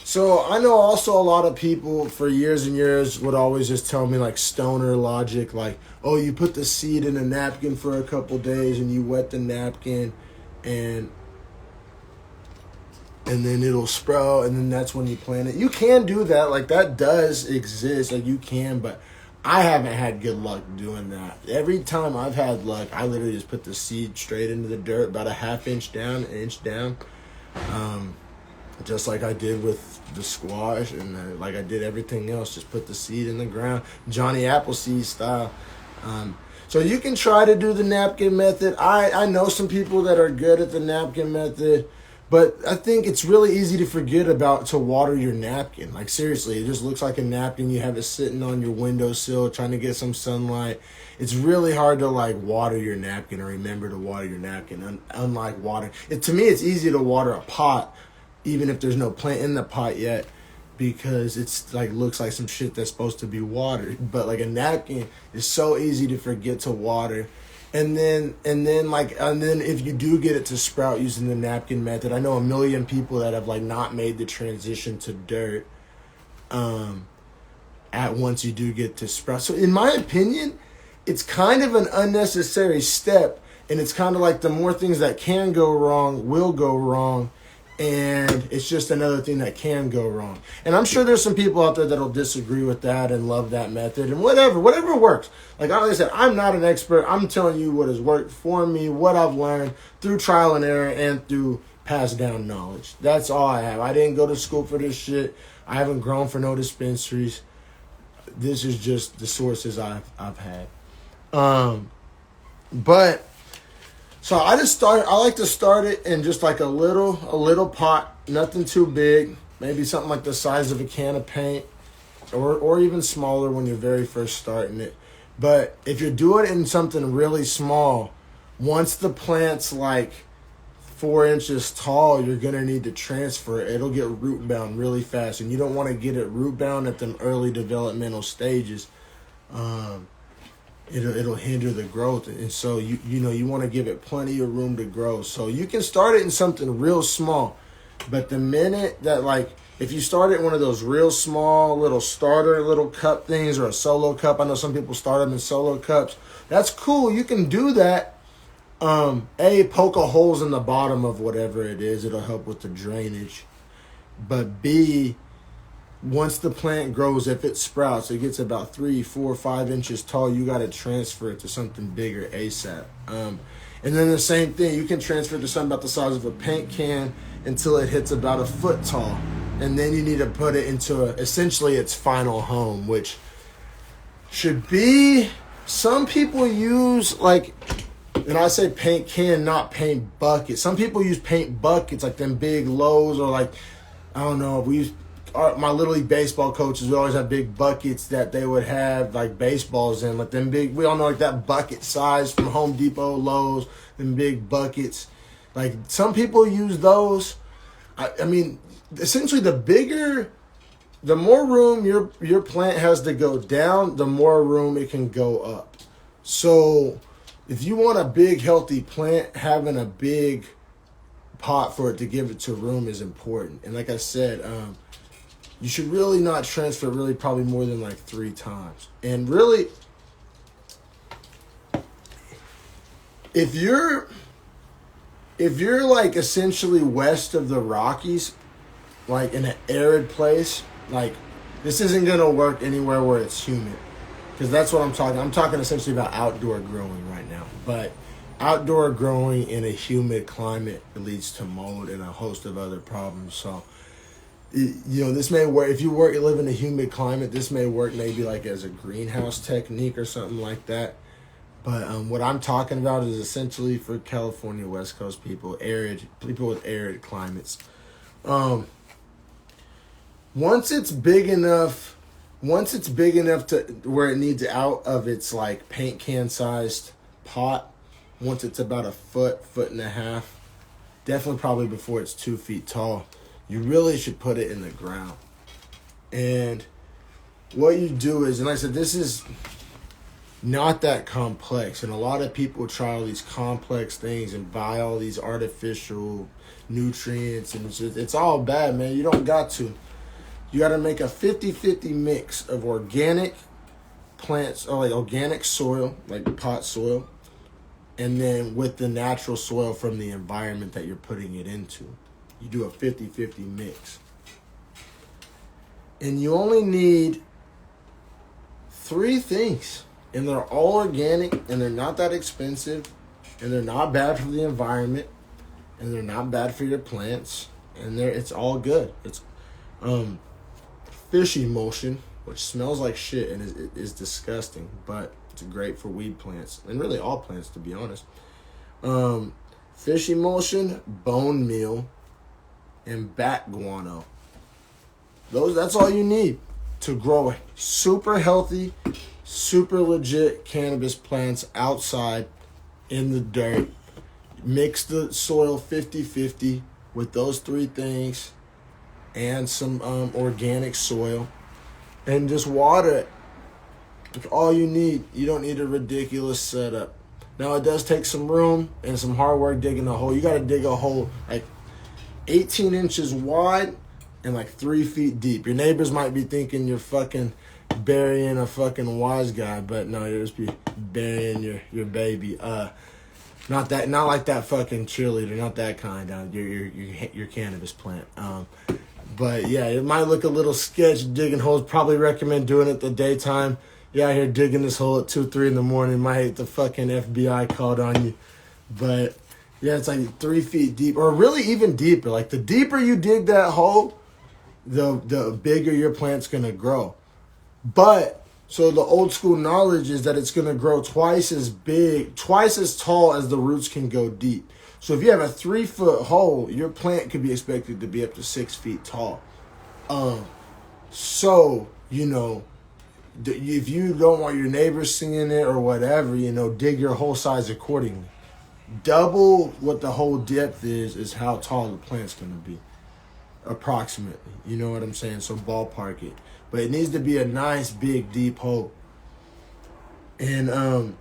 so I know also a lot of people for years and years would always just tell me like stoner logic, like, oh, you put the seed in a napkin for a couple days and you wet the napkin and and then it'll sprout, and then that's when you plant it. You can do that, like that does exist, like you can, but I haven't had good luck doing that. Every time I've had luck, I literally just put the seed straight into the dirt, about a half inch down, an inch down, just like I did with the squash, and like I did everything else, just put the seed in the ground, Johnny Appleseed style. So you can try to do the napkin method. I know some people that are good at the napkin method, but I think it's really easy to forget about to water your napkin. Like seriously, it just looks like a napkin. You have it sitting on your windowsill trying to get some sunlight. It's really hard to like water your napkin or remember to water your napkin. Unlike water, to me, it's easy to water a pot, even if there's no plant in the pot yet, because it's like looks like some shit that's supposed to be watered. But like a napkin is so easy to forget to water. And then if you do get it to sprout using the napkin method, I know a million people that have like not made the transition to dirt at once you do get to sprout. So in my opinion, it's kind of an unnecessary step, and it's kind of like the more things that can go wrong will go wrong. And it's just another thing that can go wrong. And I'm sure there's some people out there that'll disagree with that and love that method and whatever works. Like I said, I'm not an expert. I'm telling you what has worked for me, what I've learned through trial and error and through passed down knowledge. That's all I have. I didn't go to school for this shit. I haven't grown for no dispensaries. This is just the sources I've had. But so I like to start it in just like a little pot, nothing too big, maybe something like the size of a can of paint, or even smaller when you're very first starting it. But if you're doing it in something really small, once the plant's like 4 inches tall, you're gonna need to transfer it. It'll get root bound really fast, and you don't want to get it root bound at them early developmental stages. It'll hinder the growth, and so you want to give it plenty of room to grow. So you can start it in something real small, but the minute that like if you start it in one of those real small little starter little cup things or a solo cup, I know some people start them in solo cups. That's cool. You can do that. Poke a holes in the bottom of whatever it is. It'll help with the drainage. But B, once the plant grows, if it sprouts, it gets about 3, 4, 5 inches tall, you got to transfer it to something bigger ASAP. And then the same thing, you can transfer it to something about the size of a paint can until it hits about a foot tall. And then you need to put it into essentially its final home, which should be, some people use like, and I say paint can, not paint bucket. Some people use paint buckets, like them big Lowe's, or like, I don't know, we use, my Little League baseball coaches, we always have big buckets that they would have like baseballs in, like them big, we all know like that bucket size from Home Depot, Lowe's, them big buckets. Like some people use those. I mean, essentially the more room your plant has to go down, the more room it can go up. So if you want a big healthy plant, having a big pot for it to give it to room is important. And like I said, you should really not transfer really probably more than like 3 times. And really, if you're like essentially west of the Rockies, like in an arid place, like this isn't going to work anywhere where it's humid. Because that's what I'm talking. I'm talking essentially about outdoor growing right now. But outdoor growing in a humid climate leads to mold and a host of other problems. So, this may work if you live in a humid climate. This may work maybe like as a greenhouse technique or something like that. But what I'm talking about is essentially for California West Coast people with arid climates. Once it's big enough to where it needs out of its like paint can sized pot, once it's about a foot and a half, definitely probably before it's 2 feet tall, you really should put it in the ground. And what you do is, and like I said, this is not that complex, and a lot of people try all these complex things and buy all these artificial nutrients, and it's all bad, man. You don't got to. You got to make a 50-50 mix of organic plants, or like organic soil, like pot soil, and then with the natural soil from the environment that you're putting it into. You do a 50-50 mix. And you only need 3 things. And they're all organic, and they're not that expensive, and they're not bad for the environment, and they're not bad for your plants, and it's all good. It's fish emulsion, which smells like shit and is disgusting, but it's great for weed plants, and really all plants, to be honest. Fish emulsion, bone meal, and bat guano. That's all you need to grow super healthy, super legit cannabis plants outside in the dirt. Mix the soil 50-50 with those 3 things and some organic soil, and just water it. That's all you need. You don't need a ridiculous setup. Now, it does take some room and some hard work digging a hole. You got to dig a hole like 18 inches wide and like 3 feet deep. Your neighbors might be thinking you're fucking burying a fucking wise guy, but no, you're just be burying your baby. Not like that fucking cheerleader, not that kind. Your cannabis plant. But yeah, it might look a little sketch digging holes. Probably recommend doing it the daytime. You're out here digging this hole at 2-3 in the morning. Might hate the fucking FBI called on you. But yeah, it's like 3 feet deep, or really even deeper. Like the deeper you dig that hole, the bigger your plant's gonna grow. But so the old school knowledge is that it's gonna grow twice as big, twice as tall as the roots can go deep. So if you have a 3-foot hole, your plant could be expected to be up to 6 feet tall. So, if you don't want your neighbors seeing it or whatever, dig your hole size accordingly. Double what the hole depth is how tall the plant's going to be, approximately. You know what I'm saying? So ballpark it. But it needs to be a nice, big, deep hole. And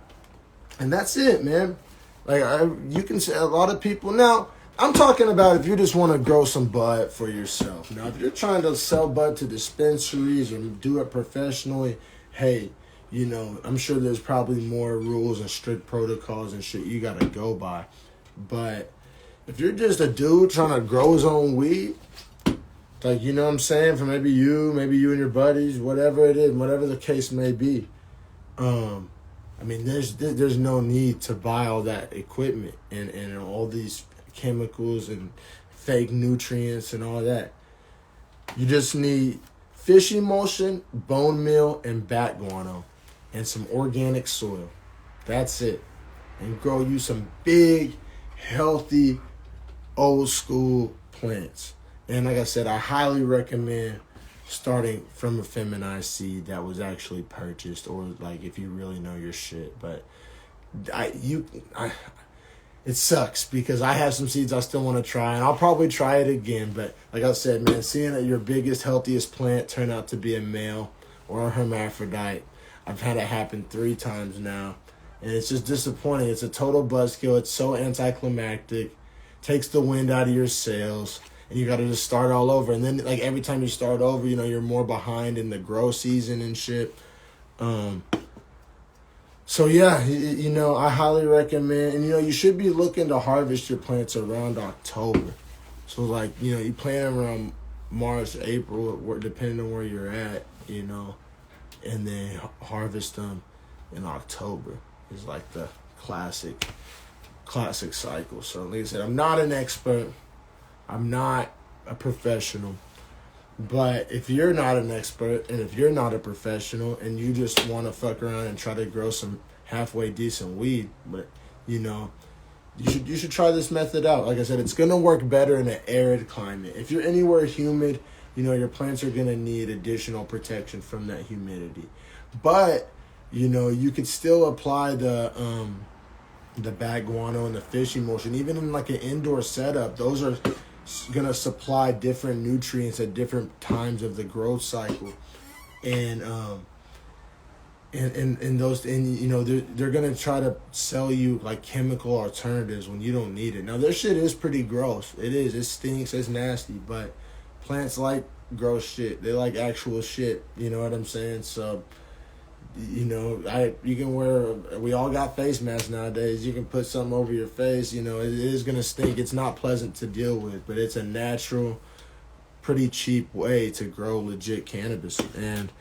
that's it, man. Like, you can say a lot of people. Now, I'm talking about if you just want to grow some bud for yourself. Now, if you're trying to sell bud to dispensaries or do it professionally, hey, I'm sure there's probably more rules and strict protocols and shit you got to go by. But if you're just a dude trying to grow his own weed, like, you know what I'm saying, for maybe you and your buddies, whatever it is, whatever the case may be, there's no need to buy all that equipment and all these chemicals and fake nutrients and all that. You just need fish emulsion, bone meal, and bat guano, and some organic soil. That's it. And grow you some big, healthy, old school plants. And like I said, I highly recommend starting from a feminized seed that was actually purchased, or like if you really know your shit. But it sucks because I have some seeds I still want to try, and I'll probably try it again. But like I said, man, seeing that your biggest, healthiest plant turn out to be a male or a hermaphrodite, I've had it happen 3 times now, and it's just disappointing. It's a total buzzkill. It's so anticlimactic, takes the wind out of your sails. And you got to just start all over. And then, like, every time you start over, you're more behind in the grow season and shit. So, yeah, I highly recommend. And, you should be looking to harvest your plants around October. So, like, you plant them around March, April, depending on where you're at, and then harvest them in October is, like, the classic cycle. So, like I said, I'm not an expert. I'm not a professional, but if you're not an expert and if you're not a professional and you just want to fuck around and try to grow some halfway decent weed, but you should try this method out. Like I said, it's gonna work better in an arid climate. If you're anywhere humid, your plants are gonna need additional protection from that humidity. But you could still apply the bat guano and the fish emulsion, even in like an indoor setup. Those are gonna supply different nutrients at different times of the growth cycle, and they're gonna try to sell you like chemical alternatives when you don't need it. Now their shit is pretty gross. It stinks, it's nasty, but plants like gross shit. They like actual shit. You know what I'm saying? So You know, you can wear. We all got face masks nowadays. You can put something over your face. You know, it is gonna stink. It's not pleasant to deal with, but it's a natural, pretty cheap way to grow legit cannabis. And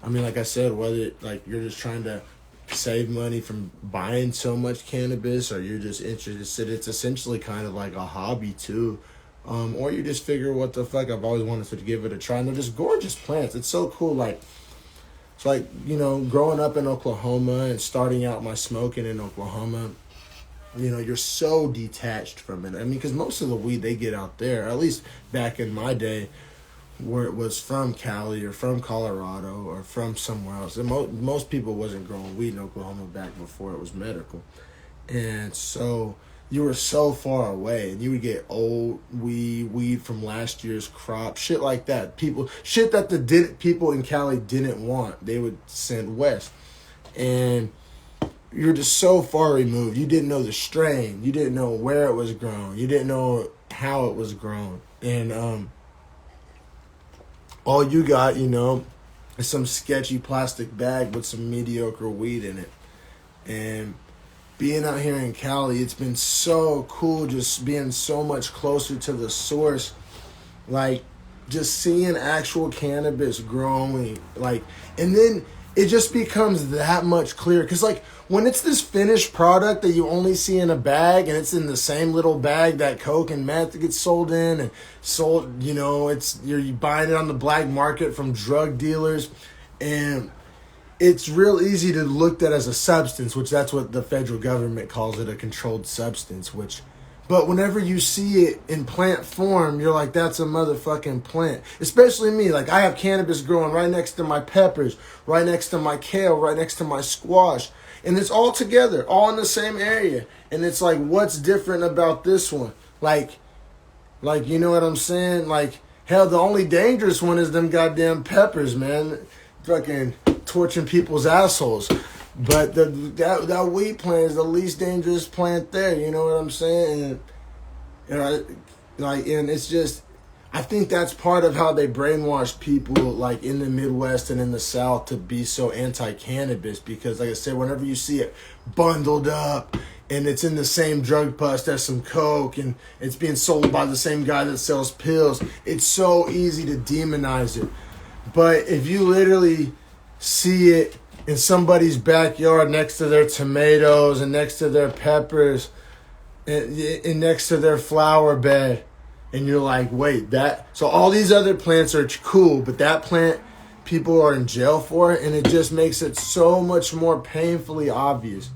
I mean, like I said, whether like you're just trying to save money from buying so much cannabis, or you're just interested, it's essentially kind of like a hobby too. Or you just figure, what the fuck, I've always wanted to give it a try. And they're just gorgeous plants. It's so cool. Like, it's like, you know, growing up in Oklahoma and starting out my smoking in Oklahoma, you know, you're so detached from it. I mean, because most of the weed they get out there, at least back in my day, where it was from Cali or from Colorado or from somewhere else. And most people wasn't growing weed in Oklahoma back before it was medical. And so you were so far away, and you would get old weed from last year's crop, shit like that. Shit that people in Cali didn't want, they would send west. And you're just so far removed. You didn't know the strain. You didn't know where it was grown. You didn't know how it was grown. And all you got, you know, is some sketchy plastic bag with some mediocre weed in it. And being out here in Cali, it's been so cool just being so much closer to the source. Like, just seeing actual cannabis growing. Like, and then it just becomes that much clearer. Because, like, when it's this finished product that you only see in a bag, and it's in the same little bag that Coke and meth gets sold in, and sold, you know, you're buying it on the black market from drug dealers, and it's real easy to look at as a substance, which that's what the federal government calls it, a controlled substance, but whenever you see it in plant form, you're like, that's a motherfucking plant. Especially me. Like, I have cannabis growing right next to my peppers, right next to my kale, right next to my squash. And it's all together, all in the same area. And it's like, what's different about this one? Like, you know what I'm saying? Like, hell, the only dangerous one is them goddamn peppers, man. Fucking torching people's assholes. But that weed plant is the least dangerous plant there. You know what I'm saying? And it's just, I think that's part of how they brainwash people, like in the Midwest and in the South, to be so anti-cannabis. Because, like I said, whenever you see it bundled up and it's in the same drug bust as some Coke, and it's being sold by the same guy that sells pills, it's so easy to demonize it. But if you literally see it in somebody's backyard next to their tomatoes and next to their peppers and next to their flower bed, and you're like, wait, so all these other plants are cool, but that plant people are in jail for it, and it just makes it so much more painfully obvious.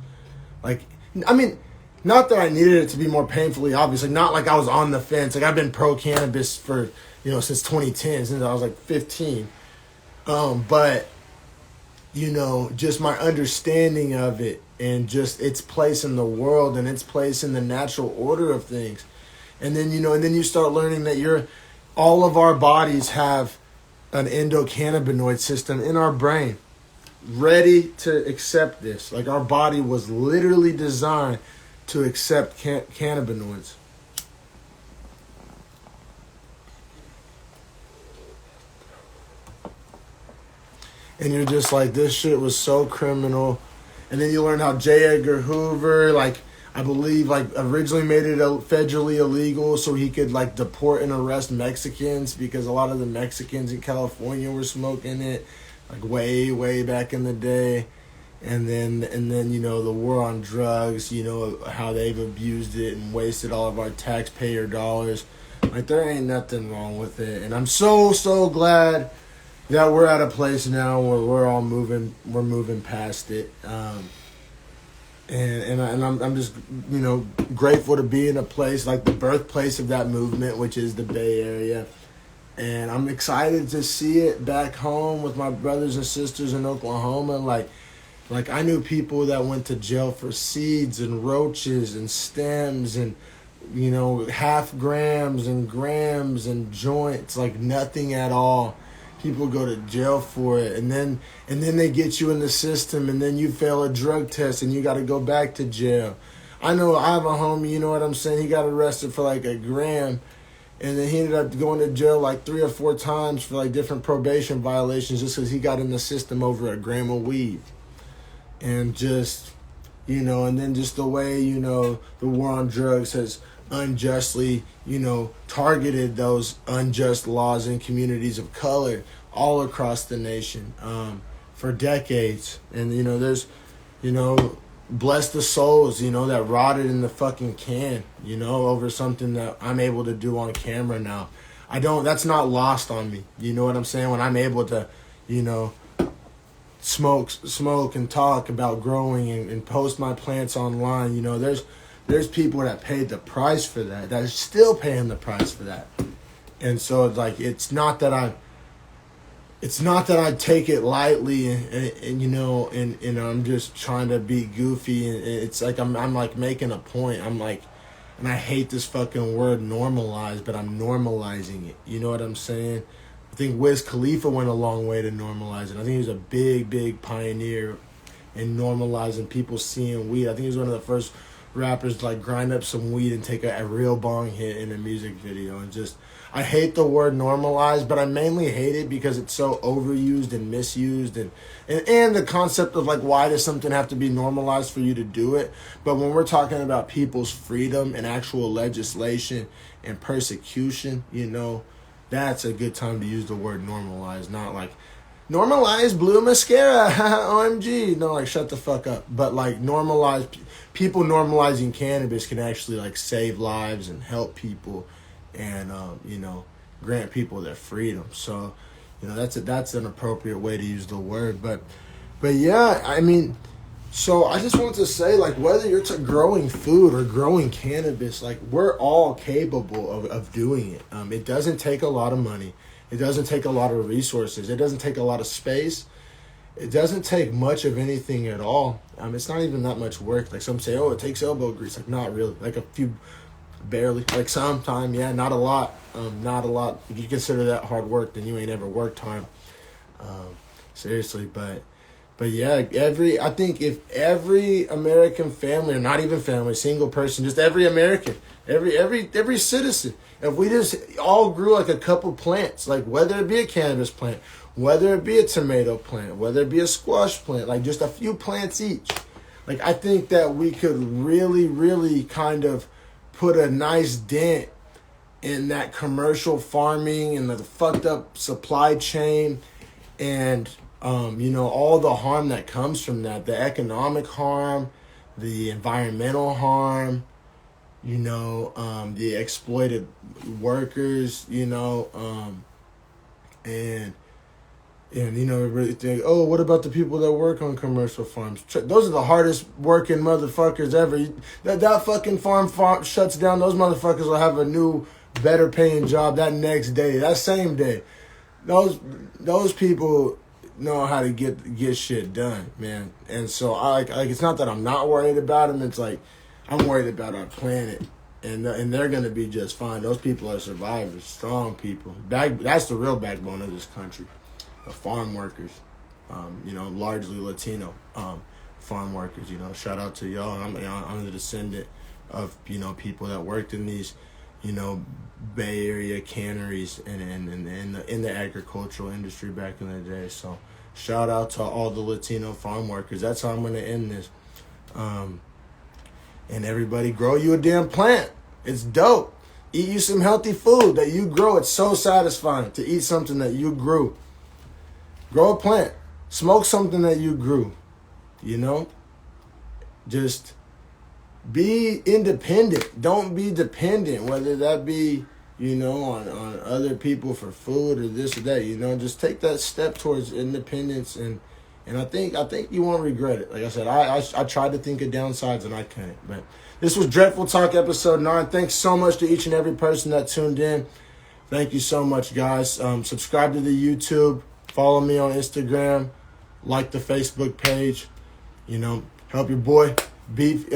Like, I mean, not that I needed it to be more painfully obvious, like, not like I was on the fence. Like, I've been pro-cannabis for, you know, since 2010, since I was like 15. But, you know, just my understanding of it, and just its place in the world and its place in the natural order of things. And then, you know, and then you start learning that all of our bodies have an endocannabinoid system in our brain ready to accept this. Like, our body was literally designed to accept cannabinoids. And you're just like, this shit was so criminal. And then you learn how J. Edgar Hoover, like, I believe, like, originally made it federally illegal so he could, like, deport and arrest Mexicans, because a lot of the Mexicans in California were smoking it, like, way, way back in the day. And then, you know, the war on drugs, you know, how they've abused it and wasted all of our taxpayer dollars. Like, there ain't nothing wrong with it. And I'm so, so glad that we're at a place now where we're moving past it. And I'm just, you know, grateful to be in a place like the birthplace of that movement, which is the Bay Area. And I'm excited to see it back home with my brothers and sisters in Oklahoma. Like I knew people that went to jail for seeds and roaches and stems and, you know, half grams and grams and joints, like nothing at all. People go to jail for it, and then they get you in the system, and then you fail a drug test, and you got to go back to jail. I know I have a homie, you know what I'm saying? He got arrested for like a gram, and then he ended up going to jail like 3 or 4 times for like different probation violations just because he got in the system over a gram of weed. and just, and then just the way, the war on drugs has unjustly, targeted those unjust laws in communities of color all across the nation for decades. And, there's, bless the souls, that rotted in the fucking can, over something that I'm able to do on camera now. That's not lost on me. You know what I'm saying? When I'm able to, smoke and talk about growing and post my plants online, there's people that paid the price for that, that are still paying the price for that. And so it's like, it's not that I take it lightly and I'm just trying to be goofy, and it's like I'm like making a point. I'm like, and I hate this fucking word normalize, but I'm normalizing it. You know what I'm saying? I think Wiz Khalifa went a long way to normalize it. I think he was a big pioneer in normalizing people seeing weed. I think he was one of the first rappers to like grind up some weed and take a real bong hit in a music video. And just, I hate the word normalize, but I mainly hate it because it's so overused and misused, and the concept of like, why does something have to be normalized for you to do it? But when we're talking about people's freedom and actual legislation and persecution, that's a good time to use the word normalize, not like normalize blue mascara, OMG. No, like, shut the fuck up. But like, normalize, people normalizing cannabis can actually like save lives and help people and, grant people their freedom. So, that's an appropriate way to use the word. But yeah, I mean, so I just want to say, like, whether you're growing food or growing cannabis, like, we're all capable of doing it. It doesn't take a lot of money. It doesn't take a lot of resources. It doesn't take a lot of space. It doesn't take much of anything at all. It's not even that much work. Like, some say, oh, it takes elbow grease. Like, not really. Like, a few, barely. Like, sometime, yeah, not a lot. Not a lot. If you consider that hard work, then you ain't ever worked time. Seriously, but yeah, I think if every American family, or not even family, single person, just every American, every citizen, if we just all grew like a couple plants, like whether it be a cannabis plant, whether it be a tomato plant, whether it be a squash plant, like just a few plants each, like I think that we could really kind of put a nice dent in that commercial farming and the fucked up supply chain, and all the harm that comes from that, the economic harm, the environmental harm, the exploited workers, and really think, oh, what about the people that work on commercial farms? Those are the hardest working motherfuckers ever. That fucking farm shuts down, those motherfuckers will have a new, better paying job that next day, that same day. Those people know how to get shit done, man. And so I it's not that I'm not worried about them. It's like I'm worried about our planet, and they're gonna be just fine. Those people are survivors, strong people. That's the real backbone of this country. The farm workers, largely Latino farm workers. Shout out to y'all. I'm the descendant of people that worked in these Bay Area canneries and in the agricultural industry back in the day. So shout out to all the Latino farm workers. That's how I'm going to end this. And everybody, grow you a damn plant. It's dope. Eat you some healthy food that you grow. It's so satisfying to eat something that you grew. Grow a plant. Smoke something that you grew. Just be independent. Don't be dependent, whether that be, on other people for food or this or that. Just take that step towards independence, and I think you won't regret it. Like I said, I tried to think of downsides and I can't. But this was Dreadful Talk episode 9. Thanks so much to each and every person that tuned in. Thank you so much, guys. Subscribe to the YouTube. Follow me on Instagram. Like the Facebook page. Help your boy. Beef.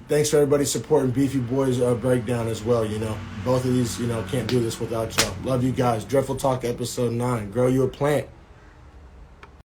Thanks for everybody supporting Beefy Boys Breakdown as well. Both of these, can't do this without y'all. Love you guys. Dreadful Talk episode 9. Grow you a plant.